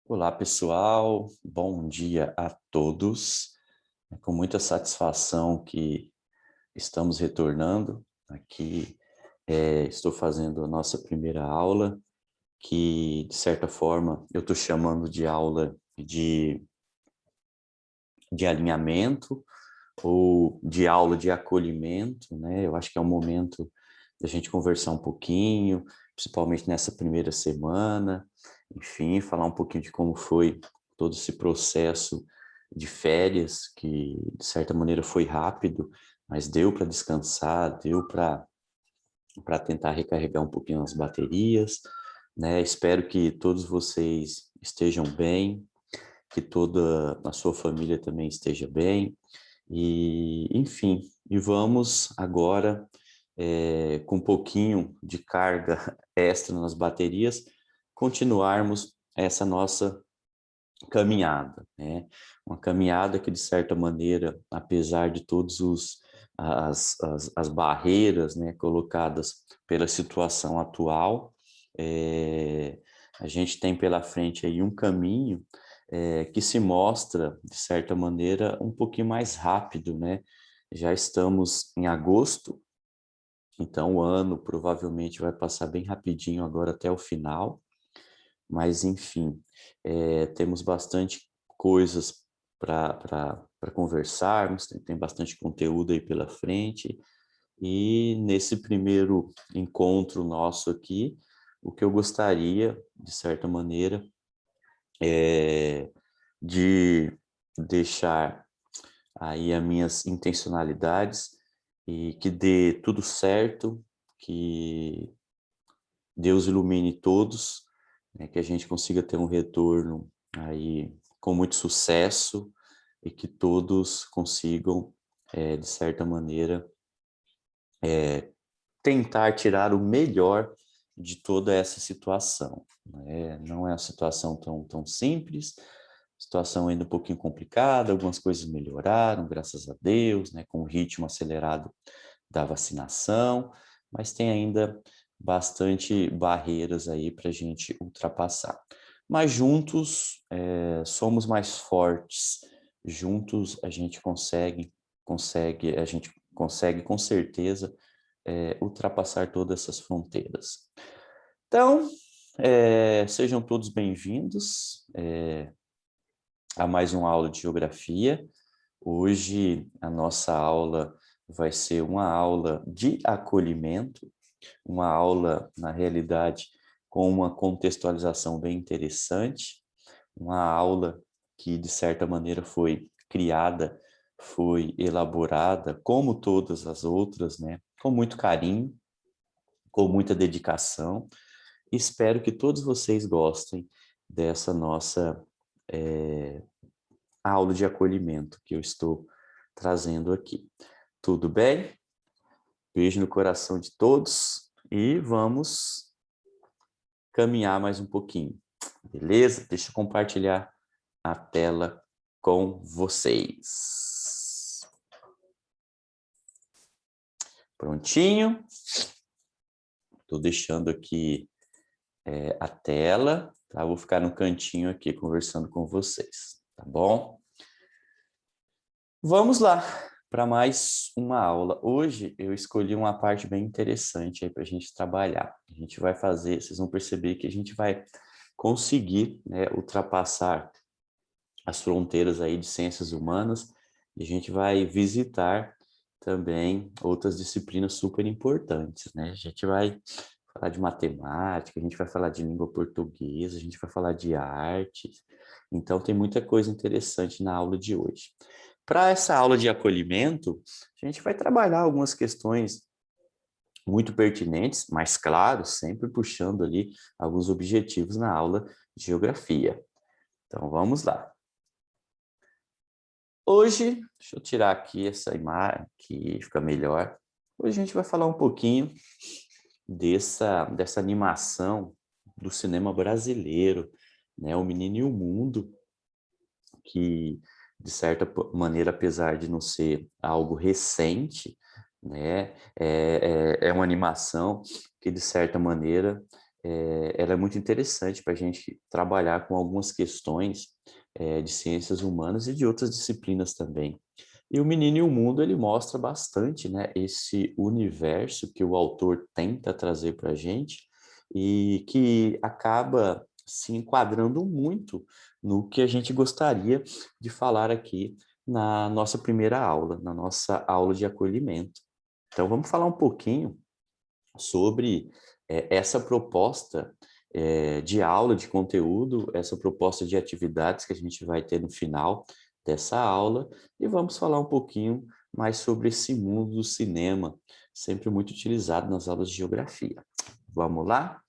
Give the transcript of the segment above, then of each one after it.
Olá, pessoal. Bom dia a todos. É com muita satisfação que estamos retornando aqui. Estou fazendo a nossa primeira aula, que, de certa forma, eu estou chamando de aula de alinhamento ou de aula de acolhimento, né? Eu acho que é um momento da gente conversar um pouquinho, principalmente nessa primeira semana, enfim, falar um pouquinho de como foi todo esse processo de férias, que de certa maneira foi rápido, mas deu para descansar, deu para tentar recarregar um pouquinho as baterias, né? Espero que todos vocês estejam bem, que toda a sua família também esteja bem, e enfim, e vamos agora, com um pouquinho de carga extra nas baterias, continuarmos essa nossa caminhada, né? Uma caminhada que, de certa maneira, apesar de todos as barreiras, né, colocadas pela situação atual, é, a gente tem pela frente aí um caminho que se mostra, de certa maneira, um pouquinho mais rápido, né? Já estamos em agosto, então o ano provavelmente vai passar bem rapidinho agora até o final, mas enfim, temos bastante coisas para conversarmos, tem bastante conteúdo aí pela frente, e nesse primeiro encontro nosso aqui, o que eu gostaria, de certa maneira, é de deixar aí as minhas intencionalidades e que dê tudo certo, que Deus ilumine todos, né, que a gente consiga ter um retorno aí com muito sucesso e que todos consigam, de certa maneira, tentar tirar o melhor de toda essa situação, né? Não é uma situação tão simples, situação ainda um pouquinho complicada, algumas coisas melhoraram, graças a Deus, né, com o ritmo acelerado da vacinação, mas tem ainda bastante barreiras aí para a gente ultrapassar. Mas juntos, somos mais fortes, juntos a gente consegue com certeza ultrapassar todas essas fronteiras. Então, sejam todos bem-vindos a mais uma aula de geografia. Hoje a nossa aula vai ser uma aula de acolhimento, uma aula, na realidade, com uma contextualização bem interessante, uma aula que, de certa maneira, foi criada, foi elaborada, como todas as outras, né, com muito carinho, com muita dedicação. Espero que todos vocês gostem dessa nossa aula de acolhimento que eu estou trazendo aqui. Tudo bem? Beijo no coração de todos e vamos caminhar mais um pouquinho. Beleza? Deixa eu compartilhar a tela com vocês. Prontinho? Estou deixando aqui a tela, tá? Vou ficar no cantinho aqui conversando com vocês, tá bom? Vamos lá para mais uma aula. Hoje eu escolhi uma parte bem interessante aí para a gente trabalhar. A gente vai fazer, vocês vão perceber que a gente vai conseguir, né, ultrapassar as fronteiras aí de ciências humanas e a gente vai visitar também outras disciplinas super importantes, né? A gente vai falar de matemática, a gente vai falar de língua portuguesa, a gente vai falar de arte. Então tem muita coisa interessante na aula de hoje. Para essa aula de acolhimento, a gente vai trabalhar algumas questões muito pertinentes, mas claro, sempre puxando ali alguns objetivos na aula de geografia. Então vamos lá. Hoje, deixa eu tirar aqui essa imagem que fica melhor. Hoje a gente vai falar um pouquinho dessa animação do cinema brasileiro, né? O Menino e o Mundo, que de certa maneira, apesar de não ser algo recente, né? É uma animação que de certa maneira ela é muito interessante para a gente trabalhar com algumas questões de ciências humanas e de outras disciplinas também. E o Menino e o Mundo, ele mostra bastante, né, esse universo que o autor tenta trazer para a gente e que acaba se enquadrando muito no que a gente gostaria de falar aqui na nossa primeira aula, na nossa aula de acolhimento. Então, vamos falar um pouquinho sobre essa proposta de aula, de conteúdo, essa proposta de atividades que a gente vai ter no final dessa aula, e vamos falar um pouquinho mais sobre esse mundo do cinema, sempre muito utilizado nas aulas de geografia. Vamos lá?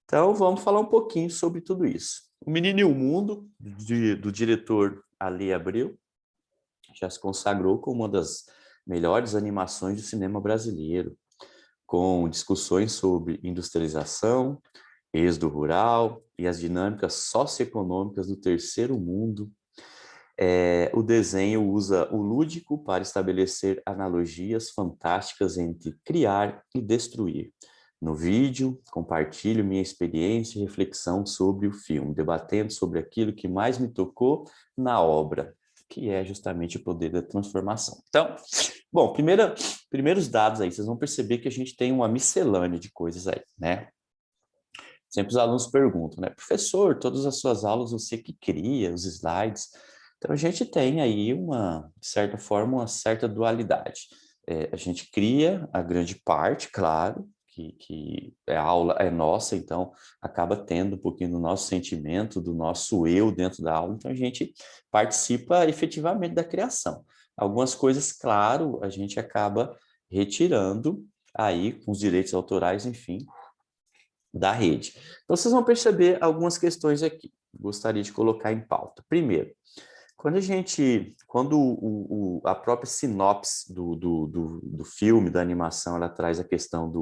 Então, vamos falar um pouquinho sobre tudo isso. O Menino e o Mundo, do diretor Ali Abreu, já se consagrou como uma das melhores animações do cinema brasileiro, com discussões sobre industrialização, êxodo rural e as dinâmicas socioeconômicas do terceiro mundo. O desenho usa o lúdico para estabelecer analogias fantásticas entre criar e destruir. No vídeo, compartilho minha experiência e reflexão sobre o filme, debatendo sobre aquilo que mais me tocou na obra, que é justamente o poder da transformação. Então, bom, primeiros dados aí, vocês vão perceber que a gente tem uma miscelânea de coisas aí, né? Sempre os alunos perguntam, né? Professor, todas as suas aulas você que cria os slides. Então, a gente tem aí de certa forma, uma certa dualidade. A gente cria a grande parte, claro, que a aula é nossa, então acaba tendo um pouquinho do nosso sentimento, do nosso eu dentro da aula, então a gente participa efetivamente da criação. Algumas coisas, claro, a gente acaba retirando aí com os direitos autorais, enfim, da rede. Então, vocês vão perceber algumas questões aqui. Gostaria de colocar em pauta. Primeiro, quando a própria sinopse do filme, da animação, ela traz a questão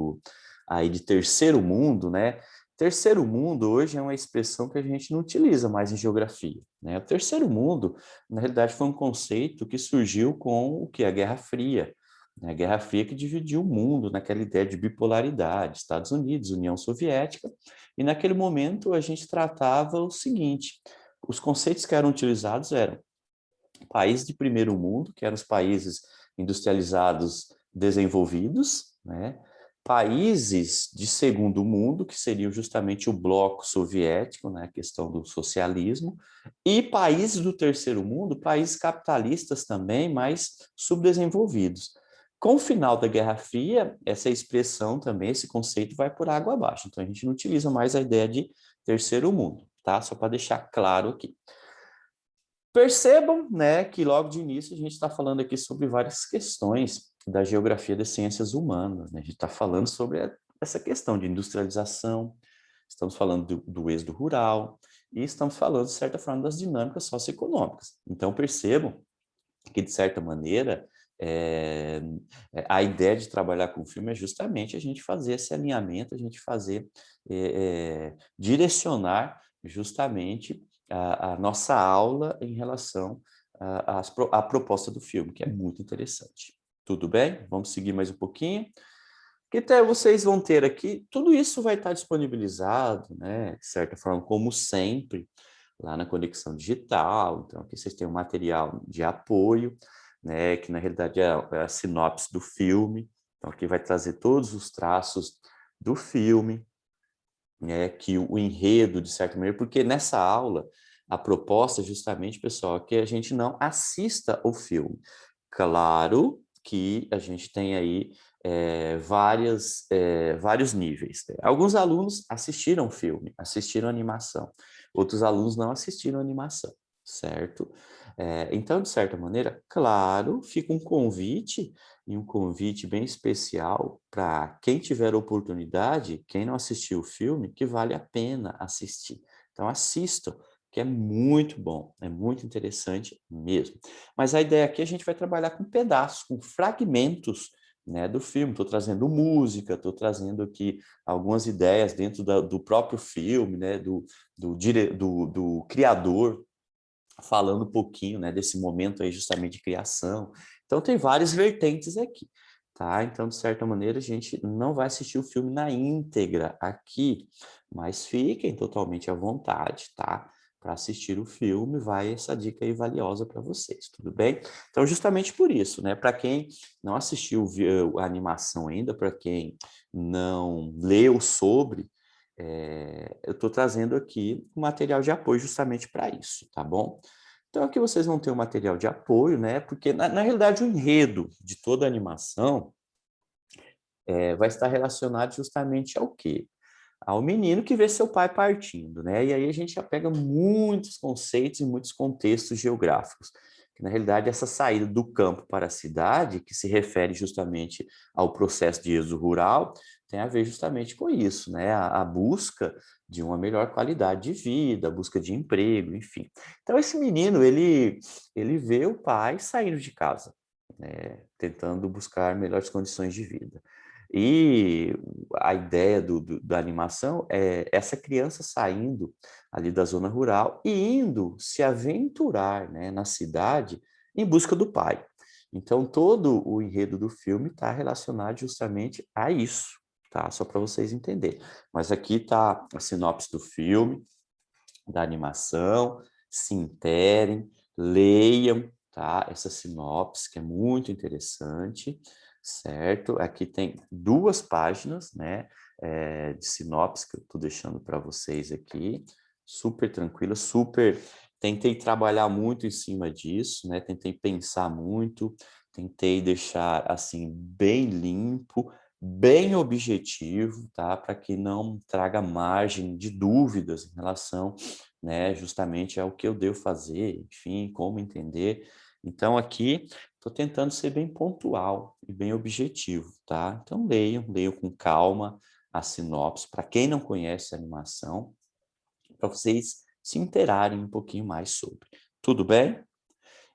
aí de terceiro mundo, né? Terceiro mundo hoje é uma expressão que a gente não utiliza mais em geografia, né? O terceiro mundo, na realidade, foi um conceito que surgiu com o que? A Guerra Fria, né? A Guerra Fria que dividiu o mundo naquela ideia de bipolaridade, Estados Unidos, União Soviética, e naquele momento a gente tratava o seguinte: os conceitos que eram utilizados eram países de primeiro mundo, que eram os países industrializados desenvolvidos, né? Países de segundo mundo, que seriam justamente o bloco soviético, né? A questão do socialismo, e países do terceiro mundo, países capitalistas também, mas subdesenvolvidos. Com o final da Guerra Fria, essa expressão também, esse conceito vai por água abaixo. Então, a gente não utiliza mais a ideia de terceiro mundo, tá? Só para deixar claro aqui. Percebam, né, que logo de início a gente está falando aqui sobre várias questões da geografia das ciências humanas, né? A gente está falando sobre essa questão de industrialização, estamos falando do êxodo rural e estamos falando, de certa forma, das dinâmicas socioeconômicas. Então, percebam que, de certa maneira, a ideia de trabalhar com o filme é justamente a gente fazer esse alinhamento, a gente direcionar justamente a nossa aula em relação à proposta do filme, que é muito interessante. Tudo bem? Vamos seguir mais um pouquinho. Que até vocês vão ter aqui, tudo isso vai estar disponibilizado, né, de certa forma, como sempre, lá na Conexão Digital. Então, aqui vocês têm um material de apoio, né, que na realidade é a sinopse do filme. Então, aqui vai trazer todos os traços do filme, né, que o enredo, de certa maneira, porque nessa aula, a proposta justamente, pessoal, é que a gente não assista o filme. Claro que a gente tem aí vários níveis. Alguns alunos assistiram o filme, assistiram a animação. Outros alunos não assistiram a animação, certo? Então, de certa maneira, claro, fica um convite, e um convite bem especial para quem tiver oportunidade, quem não assistiu o filme, que vale a pena assistir. Então, assistam, que é muito bom, é muito interessante mesmo. Mas a ideia aqui, a gente vai trabalhar com pedaços, com fragmentos, né, do filme. Estou trazendo música, estou trazendo aqui algumas ideias dentro do próprio filme, né, do criador, falando um pouquinho, né, desse momento aí justamente de criação. Então, tem várias vertentes aqui. tá? Então, de certa maneira, a gente não vai assistir o filme na íntegra aqui, mas fiquem totalmente à vontade, tá? Para assistir o filme, vai essa dica aí valiosa para vocês, tudo bem? Então, justamente por isso, né? Para quem não assistiu a animação ainda, para quem não leu sobre, eu estou trazendo aqui um material de apoio justamente para isso, tá bom? Então aqui vocês vão ter um material de apoio, né? Porque na realidade o enredo de toda a animação vai estar relacionado justamente ao quê? Ao menino que vê seu pai partindo, né? E aí a gente já pega muitos conceitos e muitos contextos geográficos. Que, na realidade, essa saída do campo para a cidade, que se refere justamente ao processo de êxodo rural, tem a ver justamente com isso, né? A busca de uma melhor qualidade de vida, a busca de emprego, enfim. Então, esse menino, ele vê o pai saindo de casa, né? Tentando buscar melhores condições de vida. E a ideia da animação é essa criança saindo ali da zona rural e indo se aventurar, né, na cidade em busca do pai. Então, todo o enredo do filme está relacionado justamente a isso, tá? Só para vocês entenderem. Mas aqui está a sinopse do filme, da animação, se interem, leiam, tá? Essa sinopse, que é muito interessante, certo? Aqui tem 2 páginas, né, de sinopse que eu estou deixando para vocês aqui, super tranquila, super... Tentei trabalhar muito em cima disso, né? Tentei pensar muito, tentei deixar, assim, bem limpo, bem objetivo, tá? Para que não traga margem de dúvidas em relação, né, justamente ao que eu devo fazer, enfim, como entender. Então, aqui, estou tentando ser bem pontual e bem objetivo, tá? Então, leiam com calma a sinopse, para quem não conhece a animação, para vocês se interarem um pouquinho mais sobre. Tudo bem?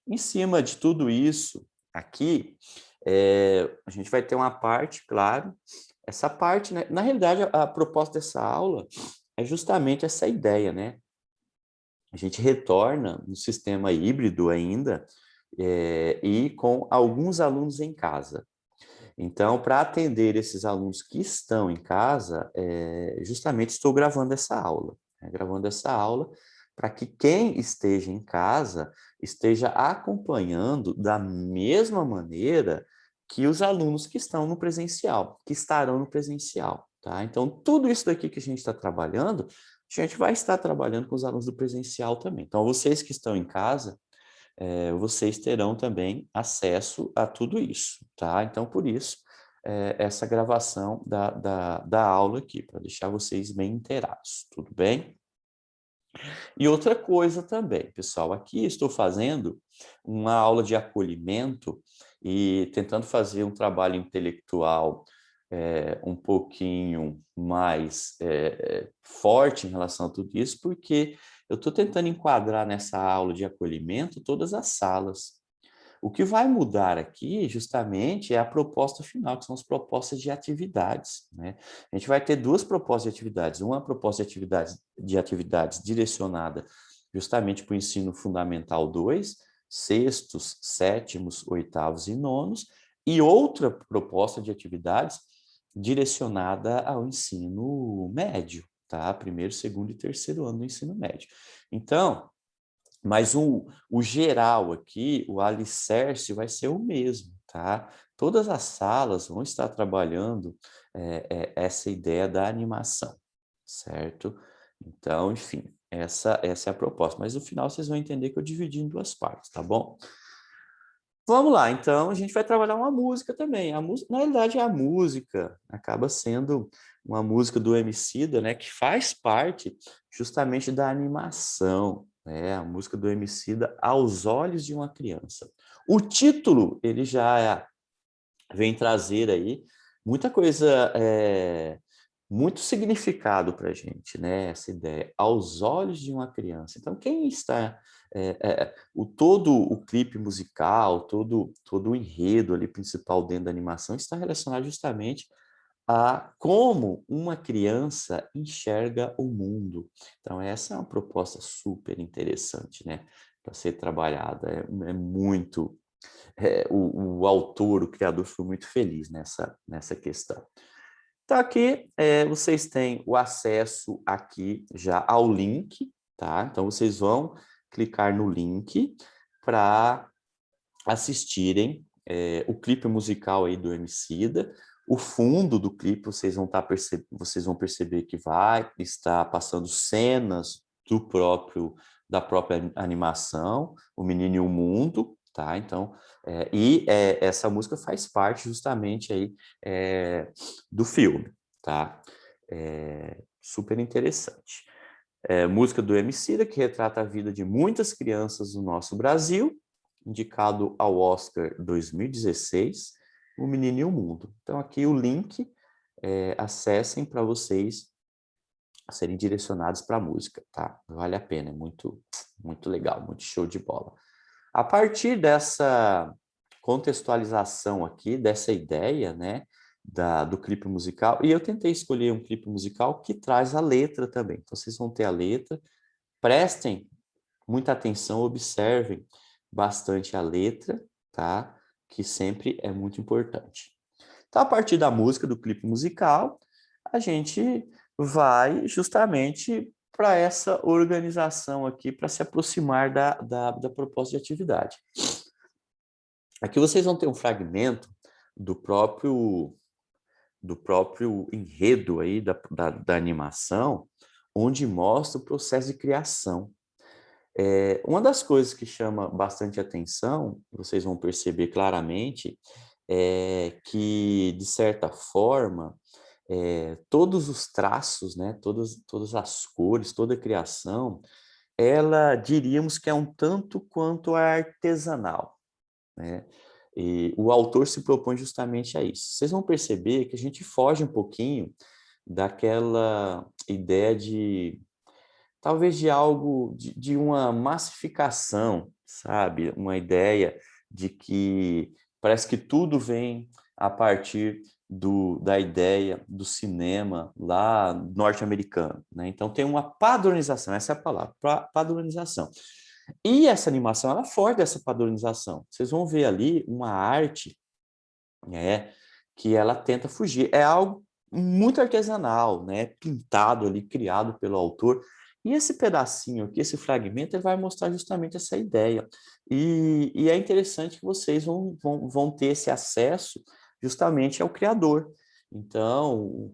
Em cima de tudo isso, aqui, a gente vai ter uma parte, claro, essa parte, né, na realidade, a proposta dessa aula é justamente essa ideia, né? A gente retorna no sistema híbrido ainda, e com alguns alunos em casa. Então, para atender esses alunos que estão em casa, justamente estou gravando essa aula, né? Gravando essa aula para que quem esteja em casa esteja acompanhando da mesma maneira que os alunos que estão no presencial, que estarão no presencial, tá? Então, tudo isso daqui que a gente está trabalhando, a gente vai estar trabalhando com os alunos do presencial também. Então, vocês que estão em casa, vocês terão também acesso a tudo isso, tá? Então, por isso, essa gravação da aula aqui, para deixar vocês bem inteirados, tudo bem? E outra coisa também, pessoal, aqui estou fazendo uma aula de acolhimento e tentando fazer um trabalho intelectual um pouquinho mais forte em relação a tudo isso, porque eu estou tentando enquadrar nessa aula de acolhimento todas as salas. O que vai mudar aqui, justamente, é a proposta final, que são as propostas de atividades, né? A gente vai ter 2 propostas de atividades. Uma proposta de atividades direcionada justamente para o ensino fundamental 2, sextos, sétimos, oitavos e nonos, e outra proposta de atividades direcionada ao ensino médio, tá? Primeiro, segundo e terceiro ano do ensino médio. Então, mas o geral aqui, o alicerce vai ser o mesmo, tá? Todas as salas vão estar trabalhando essa ideia da animação, certo? Então, enfim, essa é a proposta. Mas no final vocês vão entender que eu dividi em 2 partes, tá bom? Vamos lá, então a gente vai trabalhar uma música também. A música, na realidade, a música acaba sendo uma música do Emicida, né, que faz parte justamente da animação, né, a música do Emicida Aos Olhos de uma Criança. O título, ele já vem trazer aí muita coisa, muito significado para a gente, né? Essa ideia, aos olhos de uma criança. Então, quem está... todo o clipe musical, todo o enredo ali principal dentro da animação está relacionado justamente a como uma criança enxerga o mundo. Então, essa é uma proposta super interessante, né? Para ser trabalhada. É muito o autor, o criador, foi muito feliz nessa questão. Então, aqui vocês têm o acesso aqui já ao link, tá? Então, vocês vão clicar no link para assistirem o clipe musical aí do Emicida. O fundo do clipe, vocês vão perceber que vai estar passando cenas da própria animação, O Menino e o Mundo, tá? Então, essa música faz parte justamente aí do filme, tá? Super interessante. Música do Emicida, que retrata a vida de muitas crianças do nosso Brasil, indicado ao Oscar 2016, O Menino e o Mundo. Então, aqui o link, acessem para vocês serem direcionados para a música, tá? Vale a pena, é muito, muito legal, muito show de bola. A partir dessa contextualização aqui, dessa ideia, né, do clipe musical, e eu tentei escolher um clipe musical que traz a letra também. Então, vocês vão ter a letra, prestem muita atenção, observem bastante a letra, tá? Que sempre é muito importante. Então, a partir da música, do clipe musical, a gente vai justamente para essa organização aqui, para se aproximar da proposta de atividade. Aqui vocês vão ter um fragmento do próprio enredo aí da animação, onde mostra o processo de criação. Uma das coisas que chama bastante atenção, vocês vão perceber claramente, é que, de certa forma, todos os traços, né, todas as cores, toda a criação, ela diríamos que é um tanto quanto artesanal, né? E o autor se propõe justamente a isso. Vocês vão perceber que a gente foge um pouquinho daquela ideia de talvez de algo, de uma massificação, sabe? Uma ideia de que parece que tudo vem a partir da ideia do cinema lá norte-americano, né? Então tem uma padronização, essa é a palavra, padronização. E essa animação, ela foge dessa padronização. Vocês vão ver ali uma arte, né, que ela tenta fugir. É algo muito artesanal, né, pintado ali, criado pelo autor. E esse pedacinho aqui, esse fragmento, ele vai mostrar justamente essa ideia. E é interessante que vocês vão ter esse acesso justamente ao criador. Então,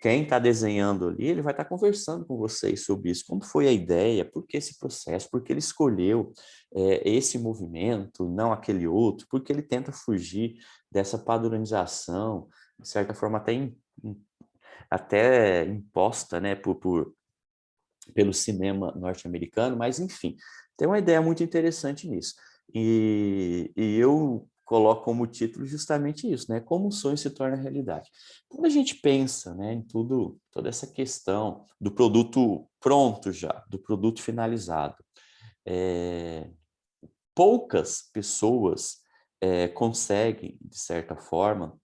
quem está desenhando ali, ele vai estar conversando com vocês sobre isso. Como foi a ideia? Por que esse processo? Por que ele escolheu esse movimento, não aquele outro? Por que ele tenta fugir dessa padronização, de certa forma até imposta, né, pelo cinema norte-americano, mas enfim, tem uma ideia muito interessante nisso. E eu coloco como título justamente isso, né? Como o sonho se torna realidade. Quando a gente pensa, né, em toda essa questão do produto pronto já, do produto finalizado, poucas pessoas conseguem, de certa forma,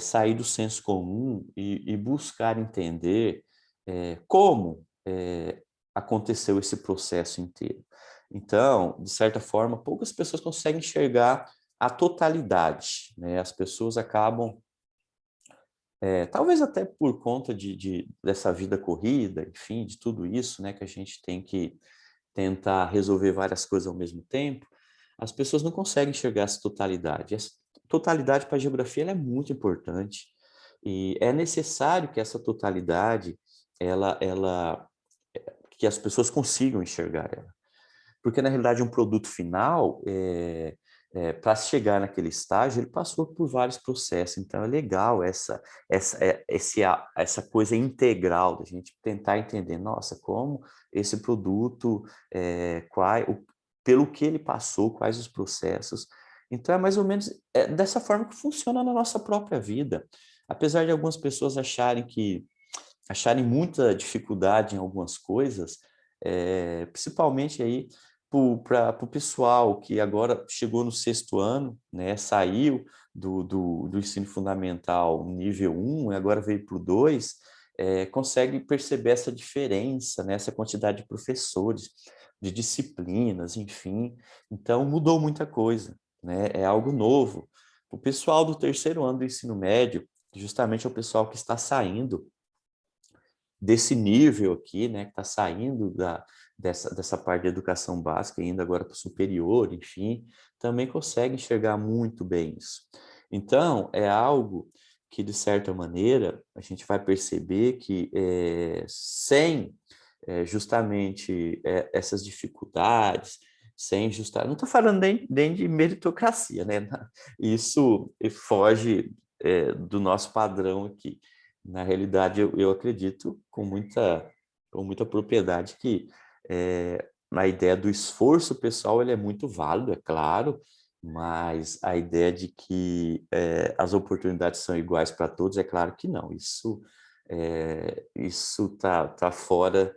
sair do senso comum e buscar entender como aconteceu esse processo inteiro. Então, de certa forma, poucas pessoas conseguem enxergar a totalidade, né? As pessoas acabam, talvez até por conta dessa vida corrida, enfim, de tudo isso, né, que a gente tem que tentar resolver várias coisas ao mesmo tempo, as pessoas não conseguem enxergar essa totalidade. Essa totalidade para a geografia ela é muito importante e é necessário que essa totalidade que as pessoas consigam enxergar ela. Porque, na realidade, um produto final, para chegar naquele estágio, ele passou por vários processos. Então, é legal essa coisa integral da gente tentar entender, nossa, como esse produto, pelo que ele passou, quais os processos. Então, é mais ou menos dessa forma que funciona na nossa própria vida. Apesar de algumas pessoas acharem muita dificuldade em algumas coisas, principalmente aí para o pessoal que agora chegou no 6º ano, né, saiu do ensino fundamental nível 1 e agora veio para o 2, consegue perceber essa diferença, né, essa quantidade de professores, de disciplinas, enfim. Então, mudou muita coisa. né? É algo novo. O pessoal do terceiro ano do ensino médio, justamente é o pessoal que está saindo desse nível aqui, né, que está saindo dessa parte de educação básica, indo agora para o superior, enfim, também consegue enxergar muito bem isso. Então, é algo que, de certa maneira, a gente vai perceber que sem justamente essas dificuldades, sem não estou falando nem de meritocracia, né? Isso foge do nosso padrão aqui. Na realidade, eu acredito com muita propriedade que a ideia do esforço pessoal ele é muito válido, é claro, mas a ideia de que as oportunidades são iguais para todos, é claro que não. Isso tá fora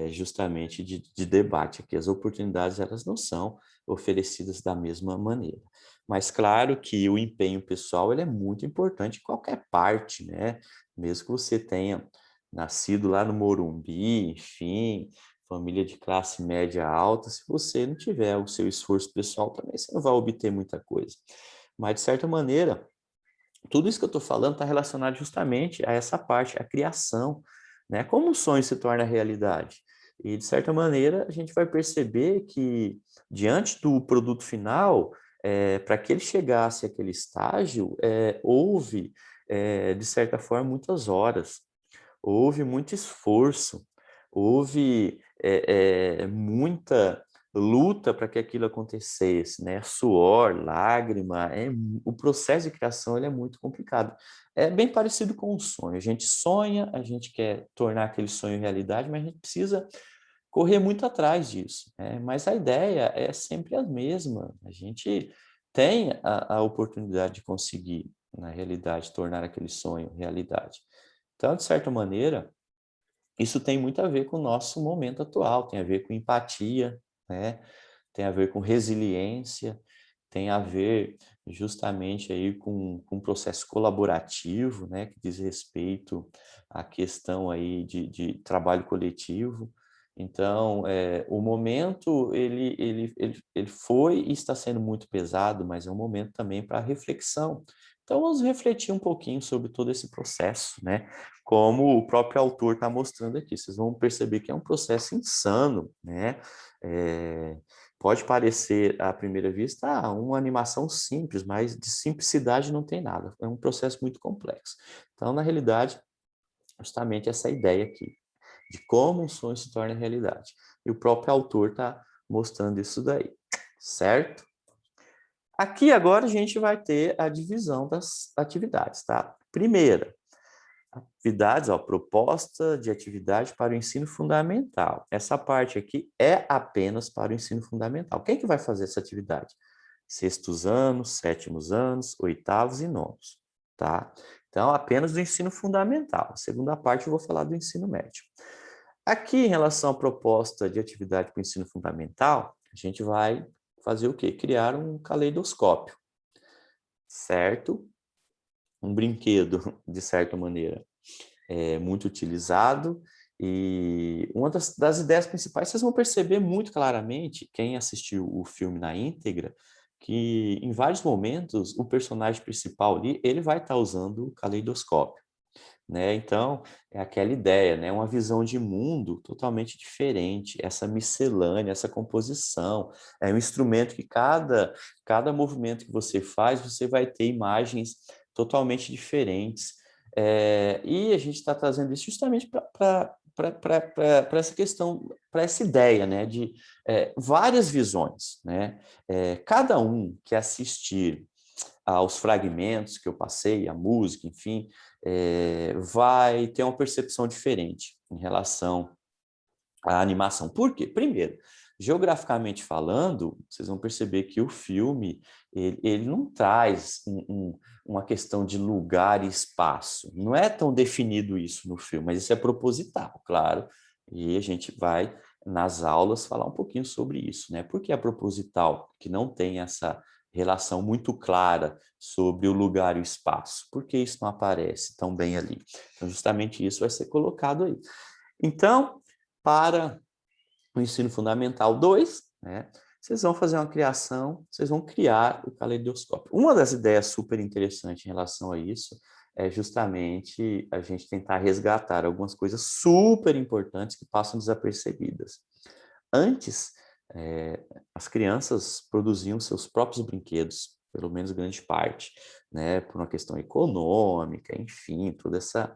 justamente de debate aqui. As oportunidades elas não são oferecidas da mesma maneira. Mas claro que o empenho pessoal ele é muito importante em qualquer parte, né? Mesmo que você tenha nascido lá no Morumbi, enfim, família de classe média alta, se você não tiver o seu esforço pessoal também, você não vai obter muita coisa. Mas, de certa maneira, tudo isso que eu estou falando está relacionado justamente a essa parte, a criação, né? Como o sonho se torna realidade. E, de certa maneira, a gente vai perceber que, diante do produto final, para que ele chegasse àquele estágio, houve, de certa forma, muitas horas, houve muito esforço, houve muita luta para que aquilo acontecesse, né? Suor, lágrima, o processo de criação ele é muito complicado. É bem parecido com um sonho. A gente sonha, a gente quer tornar aquele sonho realidade, mas a gente precisa correr muito atrás disso, né? Mas a ideia é sempre a mesma. A gente tem a oportunidade de conseguir, na realidade, tornar aquele sonho realidade. Então, de certa maneira, isso tem muito a ver com o nosso momento atual, tem a ver com empatia, né? Tem a ver com resiliência, tem a ver justamente aí com um processo colaborativo, né? Que diz respeito à questão aí de trabalho coletivo. Então, o momento, ele foi e está sendo muito pesado, mas é um momento também para reflexão. Então, vamos refletir um pouquinho sobre todo esse processo, né? Como o próprio autor está mostrando aqui. Vocês vão perceber que é um processo insano, né? Pode parecer, à primeira vista, uma animação simples, mas de simplicidade não tem nada. É um processo muito complexo. Então, na realidade, justamente essa ideia aqui, de como um sonho se torna realidade. E o próprio autor está mostrando isso daí, certo? Aqui agora a gente vai ter a divisão das atividades, tá? Primeira, atividades, ó, proposta de atividade para o ensino fundamental. Essa parte aqui é apenas para o ensino fundamental. Quem que vai fazer essa atividade? Sextos anos, sétimos anos, oitavos e nonos, tá? Então, apenas do ensino fundamental. A segunda parte eu vou falar do ensino médio. Aqui, em relação à proposta de atividade para o ensino fundamental, a gente vai fazer o quê? Criar um caleidoscópio, certo? Um brinquedo, de certa maneira, muito utilizado. E uma das ideias principais, vocês vão perceber muito claramente, quem assistiu o filme na íntegra, que em vários momentos o personagem principal ali, ele vai estar usando o caleidoscópio, né? Então, é aquela ideia, né? Uma visão de mundo totalmente diferente, essa miscelânea, essa composição, é um instrumento que cada movimento que você faz, você vai ter imagens totalmente diferentes. E a gente está trazendo isso justamente para essa questão, para essa ideia, né, de várias visões, né? Cada um que assistir aos fragmentos que eu passei, a música, enfim, vai ter uma percepção diferente em relação à animação. Por quê? Primeiro, geograficamente falando, vocês vão perceber que o filme ele não traz uma questão de lugar e espaço. Não é tão definido isso no filme, mas isso é proposital, claro. E a gente vai, nas aulas, falar um pouquinho sobre isso, né? Por que é proposital? Que não tem essa relação muito clara sobre o lugar e o espaço. Por que isso não aparece tão bem ali? Então, justamente isso vai ser colocado aí. Então, para o ensino fundamental 2, né, vocês vão fazer uma criação, vocês vão criar o caleidoscópio. Uma das ideias super interessantes em relação a isso é justamente a gente tentar resgatar algumas coisas super importantes que passam desapercebidas. Antes, as crianças produziam seus próprios brinquedos, pelo menos grande parte, né, por uma questão econômica, enfim, toda essa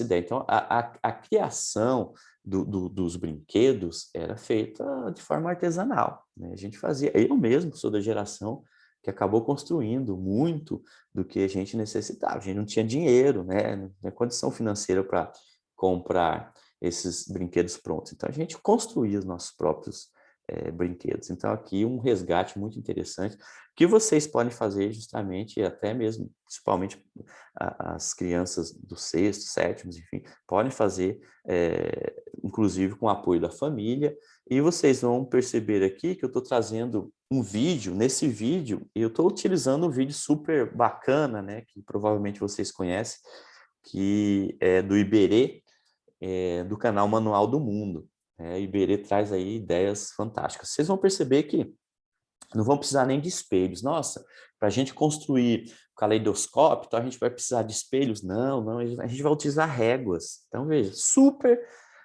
ideia. Então, a criação dos brinquedos era feita de forma artesanal, né? A gente fazia, eu mesmo sou da geração que acabou construindo muito do que a gente necessitava. A gente não tinha dinheiro, né? Não tinha condição financeira para comprar esses brinquedos prontos. Então, a gente construía os nossos próprios brinquedos. Então, aqui um resgate muito interessante que vocês podem fazer justamente, e até mesmo, principalmente as crianças do sexto, sétimos, enfim, podem fazer, inclusive com o apoio da família, e vocês vão perceber aqui que eu estou trazendo um vídeo. Nesse vídeo, eu estou utilizando um vídeo super bacana, né, que provavelmente vocês conhecem, que é do Iberê, do canal Manual do Mundo. Iberê traz aí ideias fantásticas. Vocês vão perceber que não vão precisar nem de espelhos. Nossa, para a gente construir o caleidoscópio, então a gente vai precisar de espelhos? Não, não, a gente vai utilizar réguas. Então, veja,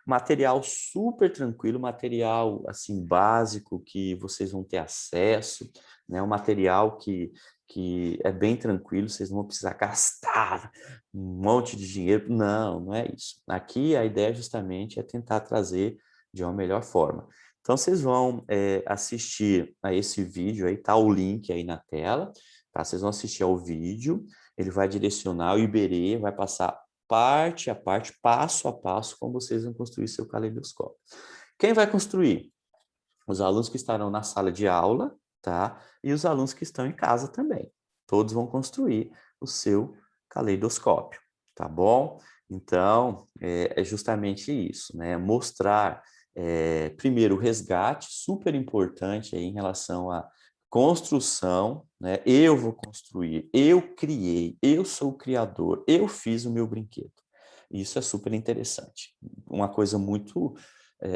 material super tranquilo, material assim básico que vocês vão ter acesso, né? Um material que é bem tranquilo, vocês não vão precisar gastar um monte de dinheiro. Não, não é isso. Aqui a ideia justamente é tentar trazer de uma melhor forma. Então, vocês vão assistir a esse vídeo aí, tá o link aí na tela, tá? Vocês vão assistir ao vídeo, ele vai direcionar o Iberê, vai passar parte a parte, passo a passo, como vocês vão construir seu caleidoscópio. Quem vai construir? Os alunos que estarão na sala de aula, tá? E os alunos que estão em casa também. Todos vão construir o seu caleidoscópio, tá bom? Então, é justamente isso, né? Mostrar, primeiro, o resgate, super importante aí em relação à construção, né? Eu vou construir, eu criei, eu sou o criador, eu fiz o meu brinquedo. Isso é super interessante. Uma coisa muito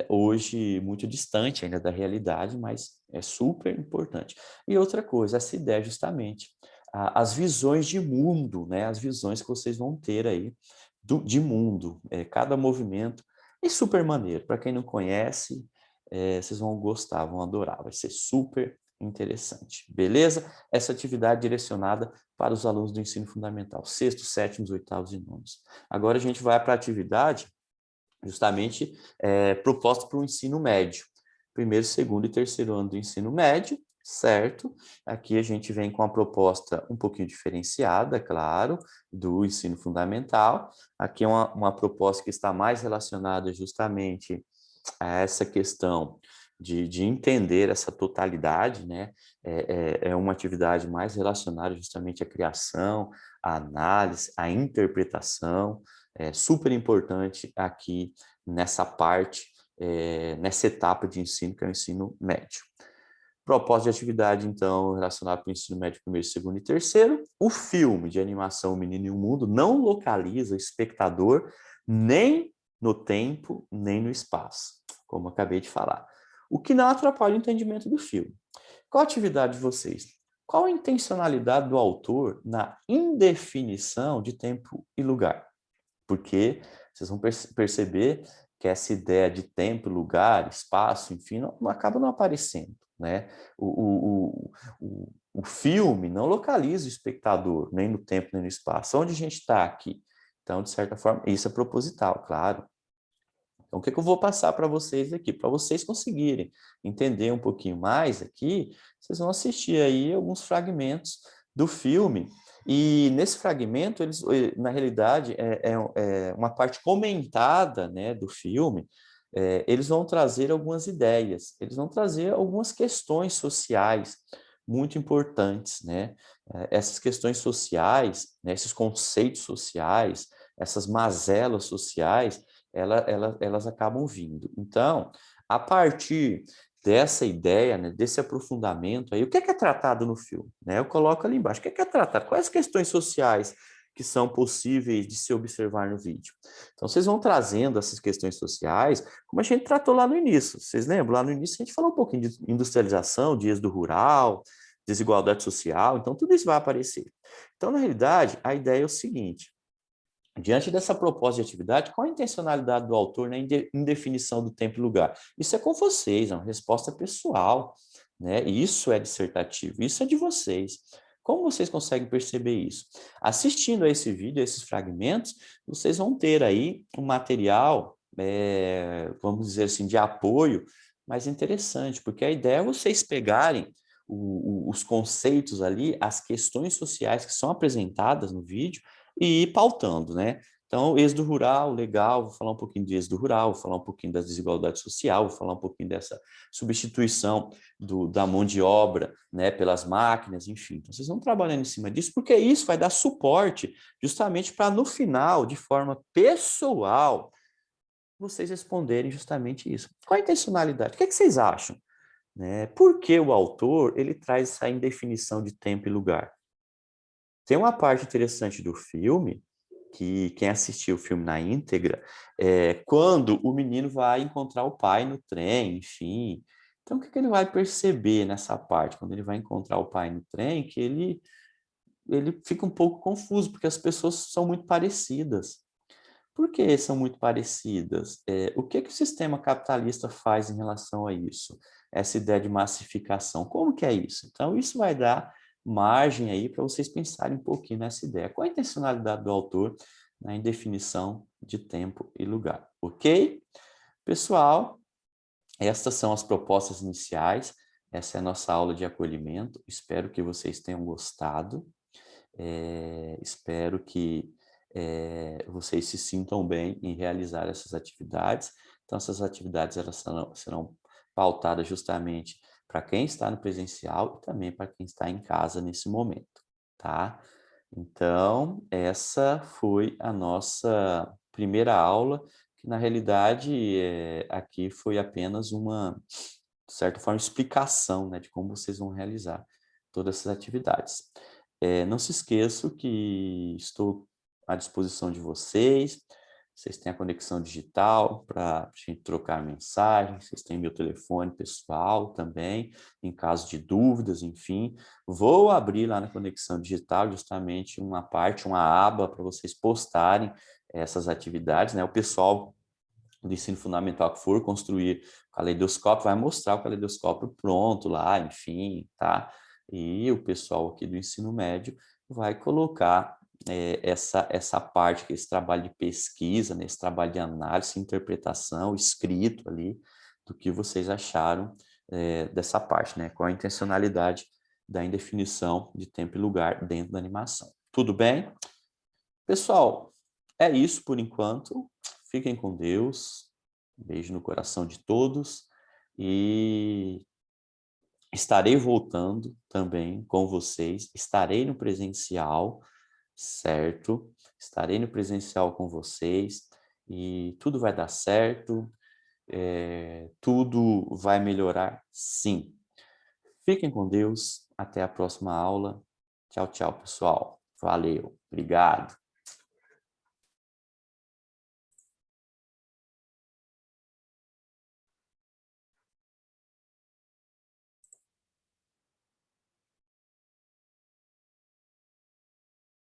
hoje muito distante ainda da realidade, mas é super importante. E outra coisa, essa ideia justamente, as visões de mundo, né? As visões que vocês vão ter aí de mundo, cada movimento, é super maneiro. Para quem não conhece, vocês vão gostar, vão adorar, vai ser super interessante, beleza? Essa atividade é direcionada para os alunos do ensino fundamental, sexto, sétimos, oitavos e nonos. Agora a gente vai para a atividade justamente proposta para o ensino médio. Primeiro, segundo e terceiro ano do ensino médio, certo? Aqui a gente vem com a proposta um pouquinho diferenciada, claro, do ensino fundamental. Aqui é uma proposta que está mais relacionada justamente a essa questão de entender essa totalidade, né? É uma atividade mais relacionada justamente à criação, à análise, à interpretação. É super importante aqui nessa parte, nessa etapa de ensino, que é o ensino médio. Proposta de atividade, então, relacionada com o ensino médio primeiro, segundo e terceiro. O filme de animação O Menino e o Mundo não localiza o espectador nem no tempo, nem no espaço, como eu acabei de falar. O que não atrapalha o entendimento do filme. Qual a atividade de vocês? Qual a intencionalidade do autor na indefinição de tempo e lugar? Porque vocês vão perceber que essa ideia de tempo, lugar, espaço, enfim, não acaba não aparecendo, né? O filme não localiza o espectador, nem no tempo, nem no espaço. Onde a gente está aqui? Então, de certa forma, isso é proposital, claro. Então, o que eu vou passar para vocês aqui? Para vocês conseguirem entender um pouquinho mais aqui, vocês vão assistir aí alguns fragmentos do filme. E nesse fragmento, eles, na realidade, é uma parte comentada, né, do filme. Eles vão trazer algumas ideias, eles vão trazer algumas questões sociais muito importantes, né? Essas questões sociais, né, esses conceitos sociais, essas mazelas sociais, elas acabam vindo. Então, a partir dessa ideia, né, desse aprofundamento aí, o que é tratado no filme? Né? Eu coloco ali embaixo, o que é tratado? Quais questões sociais que são possíveis de se observar no vídeo. Então, vocês vão trazendo essas questões sociais, como a gente tratou lá no início. Vocês lembram? Lá no início a gente falou um pouquinho de industrialização, de êxodo rural, desigualdade social, então tudo isso vai aparecer. Então, na realidade, a ideia é o seguinte: diante dessa proposta de atividade, qual a intencionalidade do autor na indefinição do tempo e lugar? Isso é com vocês, é uma resposta pessoal, né? Isso é dissertativo, isso é de vocês. Como vocês conseguem perceber isso? Assistindo a esse vídeo, a esses fragmentos, vocês vão ter aí um material, vamos dizer assim, de apoio, mais interessante, porque a ideia é vocês pegarem os conceitos ali, as questões sociais que são apresentadas no vídeo, e ir pautando, né? Então, êxodo rural, legal, vou falar um pouquinho de êxodo rural, vou falar um pouquinho da desigualdade social, vou falar um pouquinho dessa substituição da mão de obra, né, pelas máquinas, enfim. Então, vocês vão trabalhando em cima disso, porque isso vai dar suporte justamente para, no final, de forma pessoal, vocês responderem justamente isso. Qual a intencionalidade? O que é que vocês acham? Né? Por que o autor ele traz essa indefinição de tempo e lugar? Tem uma parte interessante do filme, que quem assistiu o filme na íntegra, quando o menino vai encontrar o pai no trem, enfim. Então, o que ele vai perceber nessa parte? Quando ele vai encontrar o pai no trem, que ele fica um pouco confuso, porque as pessoas são muito parecidas. Por que são muito parecidas? O que o sistema capitalista faz em relação a isso? Essa ideia de massificação, como que é isso? Então, isso vai dar margem aí para vocês pensarem um pouquinho nessa ideia. Qual a intencionalidade do autor na indefinição de tempo e lugar? Ok? Pessoal, estas são as propostas iniciais, essa é a nossa aula de acolhimento, espero que vocês tenham gostado, espero que vocês se sintam bem em realizar essas atividades. Então, essas atividades elas serão pautadas justamente para quem está no presencial e também para quem está em casa nesse momento, tá? Então, essa foi a nossa primeira aula, que na realidade aqui foi apenas uma, de certa forma, explicação, né, de como vocês vão realizar todas essas atividades. Não se esqueçam que estou à disposição de vocês. Vocês têm a conexão digital para a gente trocar mensagens, vocês têm meu telefone pessoal também, em caso de dúvidas, enfim. Vou abrir lá na conexão digital justamente uma parte, uma aba para vocês postarem essas atividades, né? O pessoal do ensino fundamental que for construir o caleidoscópio vai mostrar o caleidoscópio pronto lá, enfim, tá? E o pessoal aqui do ensino médio vai colocar essa parte, que é esse trabalho de pesquisa, né, esse trabalho de análise, interpretação, escrito ali, do que vocês acharam dessa parte, né? Qual a intencionalidade da indefinição de tempo e lugar dentro da animação. Tudo bem? Pessoal, é isso por enquanto. Fiquem com Deus. Um beijo no coração de todos. E estarei voltando também com vocês. Estarei no presencial, certo? Estarei no presencial com vocês. E tudo vai dar certo. Tudo vai melhorar, sim. Fiquem com Deus. Até a próxima aula. Tchau, tchau, pessoal. Valeu. Obrigado.